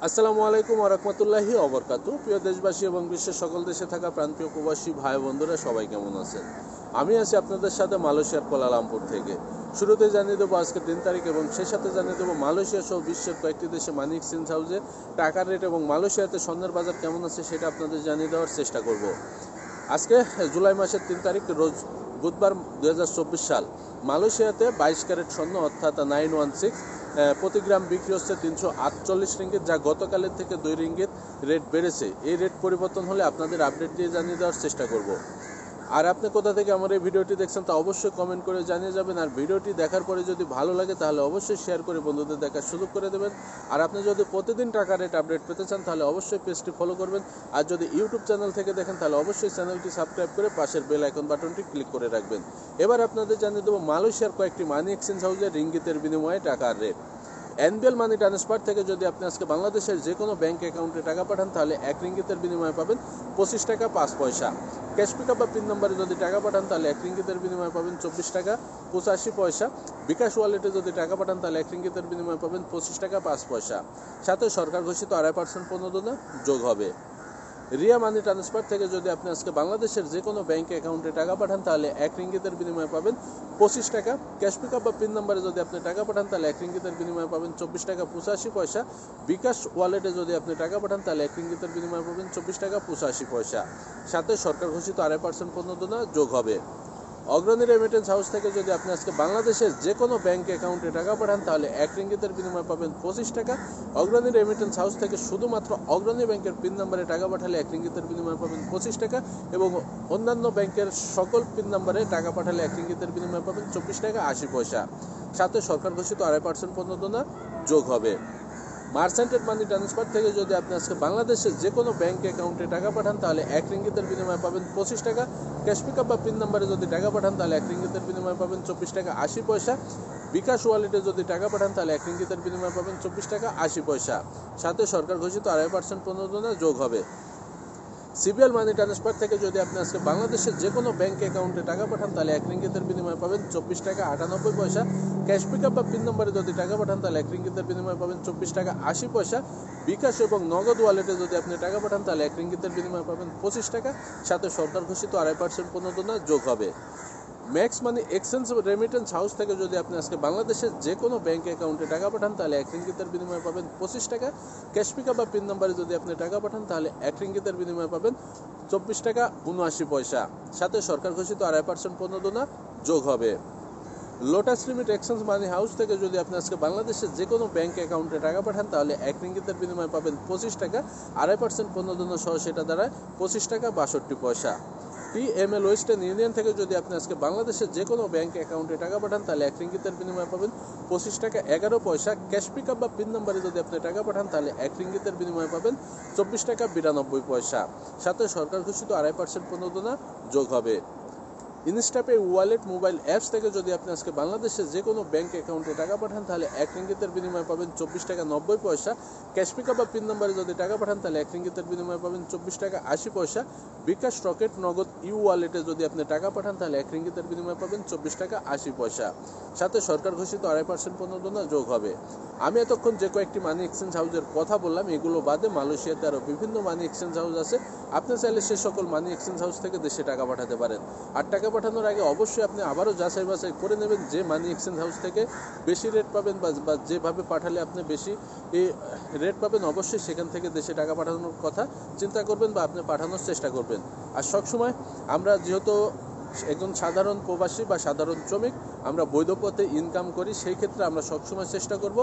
আসসালামু আলাইকুম ওয়া রাহমাতুল্লাহি ওয়া বারাকাতুহু। প্রিয় দেশবাসী এবং বিশ্বের সকল দেশে থাকা প্রান্তীয় প্রবাসী ভাই বন্ধুরা সবাই কেমন আছেন? আমি আছি আপনাদের সাথে মালয়েশিয়ার কুয়ালালামপুর থেকে। শুরুতে জানিয়ে দেবো আজকের 3 তারিখ এবং সেই সাথে জানিয়ে দেবো মালয়েশিয়া সহ বিশ্বের কয়েকটি দেশে মানি এক্সচেঞ্জ হাউসে টাকার রেট এবং মালয়েশিয়াতে স্বর্ণের বাজার কেমন আছে সেটা আপনাদের জানিয়ে দেওয়ার চেষ্টা করব। আজকে জুলাই মাসের 3 তারিখ রোজ বুধবার 2024 সাল। মালয়েশিয়াতে 22 ক্যারেট স্বর্ণ অর্থাৎ 916 প্রতি গ্রাম বিক্রি হচ্ছে 348 রিঙ্গিত, যা গতকালের থেকে 2 রিঙ্গিত রেট বেড়েছে। এই রেট পরিবর্তন হলে আপনাদের আপডেট দিয়ে জানিয়ে দেওয়ার চেষ্টা করব। আর আপনি কোথা থেকে আমার এই ভিডিওটি দেখছেন তা অবশ্যই কমেন্ট করে জানিয়ে যাবেন। আর ভিডিওটি দেখার পরে যদি ভালো লাগে তাহলে অবশ্যই শেয়ার করে বন্ধুদের দেখার সুযোগ করে দেবেন। আর আপনি যদি প্রতিদিন টাকা রেট আপডেট পেতে চান তাহলে অবশ্যই পেজটি ফলো করবেন। আর যদি ইউটিউব চ্যানেল থেকে দেখেন তাহলে অবশ্যই চ্যানেলটি সাবস্ক্রাইব করে পাশের বেল আইকন বাটনটি ক্লিক করে রাখবেন। এবার আপনাদের জানিয়ে দেবো মালয়েশিয়ার কয়েকটি মানি এক্সচেঞ্জ হাউসে রিঙ্গিতের বিনিময়ে টাকার রেট। এনবিএল মানি ট্রান্সফার থেকে যদি আপনি আজকে বাংলাদেশের যে কোনো ব্যাংক অ্যাকাউন্টে টাকা পাঠান তাহলে 1 রিঙ্গিতের বিনিময়ে পাবেন 25 টাকা 5 পয়সা। ক্যাশ পিকআপ বা পিন নম্বরে যদি টাকা পাঠান তাহলে 1 রিঙ্গিতের বিনিময়ে পাবেন 24 টাকা 85 পয়সা। বিকাশ ওয়ালেটে যদি টাকা পাঠান তাহলে 1 রিঙ্গিতের বিনিময়ে পাবেন 25 টাকা 5 পয়সা। সাথে সরকার ঘোষিত 2.5% প্রণোদনা যোগ হবে। রিয়া মানি ট্রান্সফার থেকে যদি আপনি আজকে বাংলাদেশের যে কোনো ব্যাংক অ্যাকাউন্টে টাকা পাঠান তাহলে 1 রিঙ্গিতের বিনিময়ে পাবেন 25 টাকা। ক্যাশ পিকআপ বা পিন নম্বরে যদি আপনি টাকা পাঠান তাহলে 1 রিঙ্গিতের বিনিময়ে পাবেন 24 টাকা 85 পয়সা। বিকাশ ওয়ালেটে যদি আপনি টাকা পাঠান তাহলে 1 রিঙ্গিতের বিনিময়ে পাবেন 24 টাকা 85 পয়সা। সাথে সরকার ঘোষিত 2.5% প্রণোদনা যোগ হবে। অগ্রণী রেমিটেন্স হাউস থেকে যদি আপনি আজকে বাংলাদেশের যে কোনো ব্যাংক অ্যাকাউন্টে টাকা পাঠান তাহলে 1 রিঙ্গিতের বিনিময়ে পাবেন 25 টাকা। অগ্রণী রেমিটেন্স হাউস থেকে শুধুমাত্র অগ্রণী ব্যাংকের পিন নম্বরে টাকা পাঠালে 1 রিঙ্গিতের বিনিময়ে পাবেন 25 টাকা এবং অন্যান্য ব্যাংকের সকল পিন নম্বরে টাকা পাঠালে 1 রিঙ্গিতের বিনিময়ে পাবেন 24 টাকা 80 পয়সা। সাথে সরকার ঘোষিত 2.5% প্রণোদনা যোগ হবে। মার্চেন্টেড মানি ট্রান্সফার থেকে যদি আপনি আজকে বাংলাদেশের যে কোনো ব্যাংক অ্যাকাউন্টে টাকা পাঠান তাহলে 1 রিঙ্গিতের বিনিময়ে পাবেন 25 টাকা। ক্যাশ পিকআপ বা পিন নম্বরে যদি টাকা পাঠান তাহলে 1 রিঙ্গিতের বিনিময়ে পাবেন 24 টাকা 80 পয়সা। বিকাশ ওয়ালেটে যদি টাকা পাঠান তাহলে 1 রিঙ্গিতের বিনিময়ে পাবেন 24 টাকা 80 পয়সা। সাথে সরকার ঘোষিত 2.5% প্রণোদনা যোগ হবে। সিবিএল মানি ট্রান্সফার থেকে যদি আপনি আজকে বাংলাদেশের যে কোনো ব্যাংক অ্যাকাউন্টে টাকা পাঠান তাহলে 1 রিঙ্গিতের বিনিময়ে পাবেন 24 টাকা 98 পয়সা। ক্যাশ পিকআপ বা পিন নম্বরে যদি টাকা পাঠান তাহলে 1 রিঙ্গিতের বিনিময়ে পাবেন 24 টাকা 80 পয়সা। বিকাশ এবং নগদ ওয়ালেটে যদি আপনি টাকা পাঠান তাহলে 1 রিঙ্গিতের বিনিময়ে পাবেন 25 টাকা। সাথে সরকার ঘোষিত 2.5% প্রণোদনা যোগ হবে। Max money exchange remittance house থেকে যদি আপনি আজকে বাংলাদেশের যে কোনো ব্যাংক অ্যাকাউন্টে টাকা পাঠান তাহলে 1 রিঙ্গিতের বিনিময়ে পাবেন 25 টাকা। ক্যাশ পিকআপ বা পিন নম্বরে যদি আপনি টাকা পাঠান তাহলে 1 রিঙ্গিতের বিনিময়ে পাবেন 24 টাকা 79 পয়সা। সাথে সরকার ঘোষিত 2.5% প্রণোদনা যোগ হবে। লোটাস লিমিট এক্সচেঞ্জ মানি হাউস থেকে যদি আপনি আজকে বাংলাদেশের যে কোনো ব্যাংক অ্যাকাউন্টে টাকা পাঠান তাহলে 1 রিঙ্গিতের বিনিময়ে পাবেন 25 টাকা 2.5% প্রণোদনা সহ সেটা দাঁড়ায় 25 টাকা 62 পয়সা। পিএমএল ওয়েস্টার্ন ইউনিয়ন থেকে যদি আপনি আজকে বাংলাদেশের যে কোনো ব্যাংক অ্যাকাউন্টে টাকা পাঠান তাহলে 1 রিঙ্গিতের বিনিময়ে পাবেন 25 টাকা 11 পয়সা। ক্যাশ পিকআপ বা পিন নম্বরে যদি আপনি টাকা পাঠান তাহলে 1 রিঙ্গিতের বিনিময়ে পাবেন 24 টাকা 92 পয়সা। সাথে সরকার ঘোষিত 2.5% প্রণোদনা যোগ হবে। ইনস্টাপে ওয়ালেট মোবাইল অ্যাপস থেকে যদি আপনি আজকে বাংলাদেশের যে কোনো ব্যাংক অ্যাকাউন্টে টাকা পাঠান তাহলে 1 রিঙ্গিতের বিনিময়ে পাবেন 24 টাকা 90 পয়সা। ক্যাশ পিকআপ বা পিন নম্বরে যদি টাকা পাঠান তাহলে 1 রিঙ্গিতের বিনিময়ে পাবেন 24 টাকা 80 পয়সা। বিকাশ রকেট নগদ ইউ ওয়ালেটে যদি আপনি টাকা পাঠান তাহলে 1 রিঙ্গিতের বিনিময়ে পাবেন 24 টাকা 80 পয়সা। সাথে সরকার ঘোষিত 2.5% প্রণোদনা যোগ হবে। আমি এতক্ষণ যে কয়েকটি মানি এক্সচেঞ্জ হাউসের কথা বললাম এগুলো বাদে মালয়েশিয়াতে আরও বিভিন্ন মানি এক্সচেঞ্জ হাউস আছে। আপনি চাইলে সে সকল মানি এক্সচেঞ্জ হাউস থেকে দেশে টাকা পাঠাতে পারেন। আর টাকা পাঠানোর আগে অবশ্যই আপনি আবারও যাচাই বাছাই করে নেবেন যে মানি এক্সচেঞ্জ হাউস থেকে বেশি রেট পাবেন বা যেভাবে পাঠালে আপনি বেশি রেট পাবেন অবশ্যই সেখান থেকে দেশে টাকা পাঠানোর কথা চিন্তা করবেন বা আপনি পাঠানোর চেষ্টা করবেন। আর সবসময় আমরা যেহেতু একজন সাধারণ প্রবাসী বা সাধারণ শ্রমিক, আমরা বৈধ পথে ইনকাম করি, সেই ক্ষেত্রে আমরা সবসময় চেষ্টা করব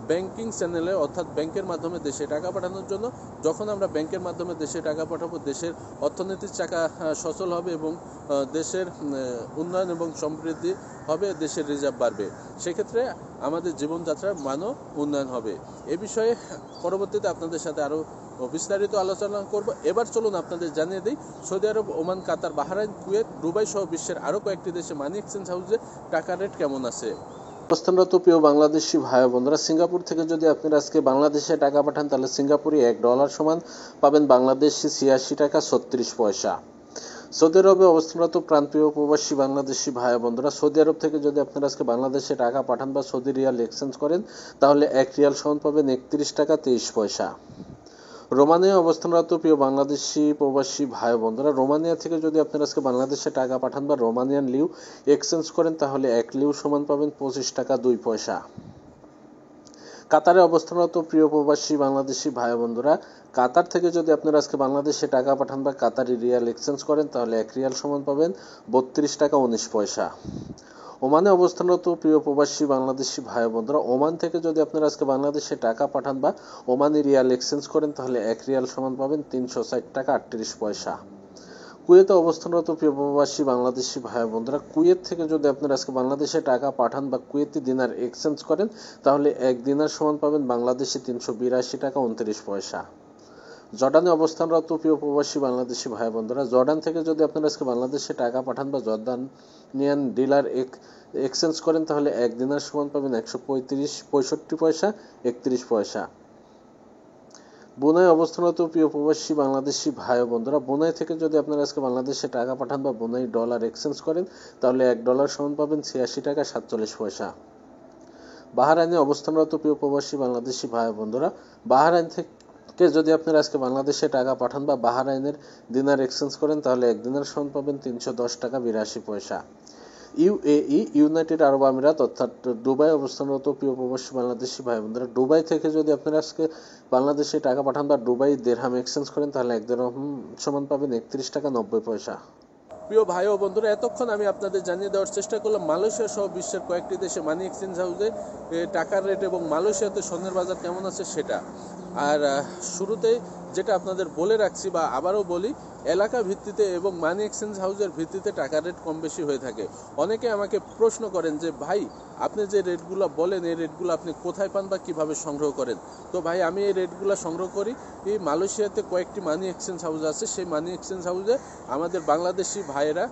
ব্যাংকিং চ্যানেলে অর্থাৎ ব্যাংকের মাধ্যমে দেশে টাকা পাঠানোর জন্য। যখন আমরা ব্যাংকের মাধ্যমে দেশে টাকা পাঠাবো দেশের অর্থনীতির চাকা সচল হবে এবং দেশের উন্নয়ন এবং সমৃদ্ধি হবে, দেশের রিজার্ভ বাড়বে, সেক্ষেত্রে আমাদের জীবনযাত্রার মানও উন্নয়ন হবে। এ বিষয়ে পরবর্তীতে আপনাদের সাথে আরও বিস্তারিত আলোচনা করব। এবার চলুন আপনাদের জানিয়ে দিই সৌদি আরব, ওমান, কাতার, বাহরাইন, কুয়েত, দুবাই সহ বিশ্বের আরও কয়েকটি দেশে মানি এক্সচেঞ্জ হাউসে টাকার রেট কেমন আছে। অবস্থানরত প্রিয় বাংলাদেশি ভাই বন্ধুরা, সিঙ্গাপুর থেকে যদি আপনারা আজকে বাংলাদেশে টাকা পাঠান তাহলে সিঙ্গাপুরে $1 সমান পাবেন বাংলাদেশি 86 টাকা 36 পয়সা। সৌদি আরবে অবস্থানরত প্রান্তীয় প্রবাসী বাংলাদেশি ভাই বন্ধুরা, সৌদি আরব থেকে যদি আপনারা আজকে বাংলাদেশে টাকা পাঠান বা সৌদি রিয়াল এক্সচেঞ্জ করেন, তাহলে 1 রিয়াল সমান পাবেন 31 টাকা 23 পয়সা। রোমানিয়া অবস্থানরত প্রিয় বাংলাদেশি প্রবাসী ভাই বন্ধুরা, রোমানিয়া থেকে যদি আপনারা আজকে বাংলাদেশে টাকা পাঠান বা রোমানিয়ান লিউ এক্সচেঞ্জ করেন, তাহলে 1 লিউ সমান পাবেন 25 টাকা 2 পয়সা। কাতারে অবস্থানরত প্রিয় প্রবাসী বাংলাদেশি ভাই বন্ধুরা, কাতার থেকে যদি আপনারা আজকে বাংলাদেশে টাকা পাঠান বা কাতারি রিয়াল এক্সচেঞ্জ করেন, তাহলে 1 রিয়াল সমান পাবেন 32 টাকা 19 পয়সা। ওমানে অবস্থানরত প্রিয় প্রবাসী বাংলাদেশি ভাই বন্ধুরা, ওমান থেকে যদি আপনারা আজকে বাংলাদেশে টাকা পাঠান বা ওমানি রিয়াল এক্সচেঞ্জ করেন, তাহলে 1 রিয়াল সমান পাবেন 360 টাকা 38 পয়সা। কুয়েতে অবস্থানরত প্রিয় প্রবাসী বাংলাদেশি ভাই বন্ধুরা, কুয়েত থেকে যদি আপনারা আজকে বাংলাদেশে টাকা পাঠান বা কুয়েতি দিনার এক্সচেঞ্জ করেন, তাহলে 1 দিনার সমান পাবেন বাংলাদেশে 382 টাকা 29 পয়সা। জর্ডানে অবস্থানরত প্রিয় প্রবাসী বাংলাদেশি ভাই বন্ধুরা, জর্ডান থেকে যদি আপনারা আজকে বাংলাদেশে টাকা পাঠান বা জর্দানিয়ান ডিলার এক্সচেঞ্জ করেন, তাহলে 1 দিনার সমান পাবেন 165 পয়সা 31 পয়সা। বুনাই অবস্থানরত প্রিয় প্রবাসী বাংলাদেশি ভাই বন্ধুরা, বুনাই থেকে যদি আপনারা আজকে বাংলাদেশে টাকা পাঠান বা বুনাই ডলার এক্সচেঞ্জ করেন, তাহলে 1 ডলার সমান পাবেন 86 টাকা 47 পয়সা। বাহরাইনে অবস্থানরত প্রিয় প্রবাসী বাংলাদেশি ভাই বন্ধুরা, বাহরাইন থেকে যদি আপনারা আজকে বাংলাদেশে টাকা পাঠান বা বাহরাইনের দিনার এক্সচেঞ্জ করেন, তাহলে 1 দিনার সমান পাবেন 310 টাকা 82 পয়সা। ইউএই ইউনাইটেড আরব আমিরাত অর্থাৎ দুবাই অবস্থানরত প্রিয় প্রবাসী বাংলাদেশি ভাই বন্ধুরা, দুবাই থেকে যদি আপনারা আজকে বাংলাদেশে টাকা পাঠান বা দুবাই দিরহাম এক্সচেঞ্জ করেন, তাহলে 1 দিরহাম সমান পাবেন 31 টাকা 90 পয়সা। প্রিয় ভাই ও বন্ধুরা, এতক্ষণ আমি আপনাদের জানিয়ে দেওয়ার চেষ্টা করলাম মালয়েশিয়া সহ বিশ্বের কয়েকটি দেশে মানি এক্সচেঞ্জ হাউসে টাকার রেট এবং মালয়েশিয়াতে স্বর্ণের বাজার কেমন আছে সেটা। আর শুরুতেই যেটা আপনাদের বলে রাখছি বা আবারও বলি, এলাকা ভিত্তিতে এবং মানি এক্সচেঞ্জ হাউসের ভিত্তিতে টাকার রেট কম বেশি হয়ে থাকে। অনেকে আমাকে প্রশ্ন করেন যে ভাই, আপনি যে রেটগুলো বলেন এই রেটগুলো আপনি কোথায় পান বা কিভাবে সংগ্রহ করেন? তো ভাই, আমি এই রেটগুলো সংগ্রহ করি এই মালয়েশিয়াতে কয়েকটি মানি এক্সচেঞ্জ হাউস আছে। সেই মানি এক্সচেঞ্জ হাউসে আমাদের বাংলাদেশি ভাইয়েরা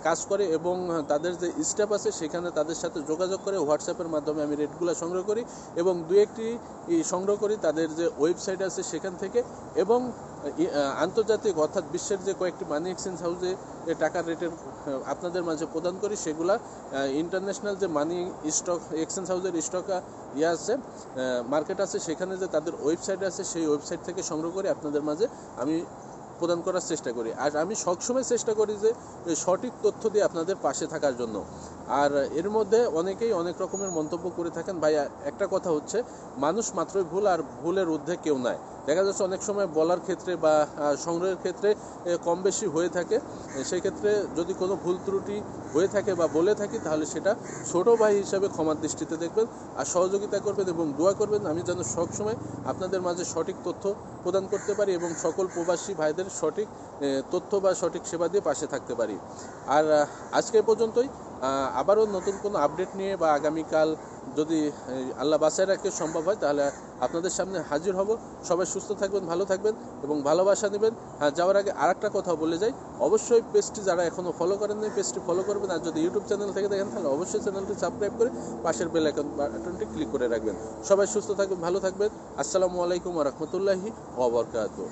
কাজ করে এবং তাদের যে স্টাফ আছে সেখানে তাদের সাথে যোগাযোগ করে হোয়াটসঅ্যাপের মাধ্যমে আমি রেটগুলো সংগ্রহ করি এবং দু একটি সংগ্রহ করি তাদের যে ওয়েবসাইট আছে সেখান থেকে, এবং আন্তর্জাতিক অর্থাৎ বিশ্বের যে কয়েকটি মানি এক্সচেঞ্জ হাউসে টাকার রেটের আপনাদের মাঝে প্রদান করি, সেগুলা ইন্টারন্যাশনাল যে মানি স্টক এক্সচেঞ্জ হাউসের স্টক আছে মার্কেট আছে, সেখানে যে তাদের ওয়েবসাইট আছে সেই ওয়েবসাইট থেকে সংগ্রহ করে আপনাদের মাঝে আমি প্রদান করার চেষ্টা করি। আর আমি সবসময় চেষ্টা করি যে সঠিক তথ্য দিয়ে আপনাদের পাশে থাকার জন্য। আর এর মধ্যে অনেকেই অনেক রকমের মন্তব্য করে থাকেন। ভাই, একটা কথা হচ্ছে, মানুষ মাত্রই ভুল, আর ভুলের ঊর্ধ্বে কেউ নাই। দেখা যাচ্ছে অনেক সময় বলার ক্ষেত্রে বা সংগ্রহের ক্ষেত্রে কম বেশি হয়ে থাকে। সেই ক্ষেত্রে যদি কোনো ভুল ত্রুটি হয়ে থাকে বা বলে থাকি, তাহলে সেটা ছোট ভাই হিসাবে ক্ষমার দৃষ্টিতে দেখবেন আর সহযোগিতা করবেন এবং দোয়া করবেন আমি যেন সবসময় আপনাদের মাঝে সঠিক তথ্য প্রদান করতে পারি এবং সকল প্রবাসী ভাইদের সঠিক তথ্য বা সঠিক সেবা দিয়ে পাশে থাকতে পারি। আর আজকে পর্যন্তই। আবারও নতুন কোনো আপডেট নিয়ে বা আগামীকাল যদি আল্লাহ বাঁচায় রাখতে সম্ভব হয়, তাহলে আপনাদের সামনে হাজির হব। সবাই সুস্থ থাকবেন, ভালো থাকবেন এবং ভালোবাসা নেবেন। যাওয়ার আগে আরেকটা কথা বলে যাই, অবশ্যই পেজটি যারা এখনও ফলো করেন নাই পেজটি ফলো করবেন, আর যদি ইউটিউব চ্যানেল থেকে দেখেন তাহলে অবশ্যই চ্যানেলটি সাবস্ক্রাইব করে পাশের বেল আইকন বাটনটি ক্লিক করে রাখবেন। সবাই সুস্থ থাকবেন, ভালো থাকবেন। আসসালামু আলাইকুম ওয়া রাহমাতুল্লাহি ওয়া বারাকাতুহু।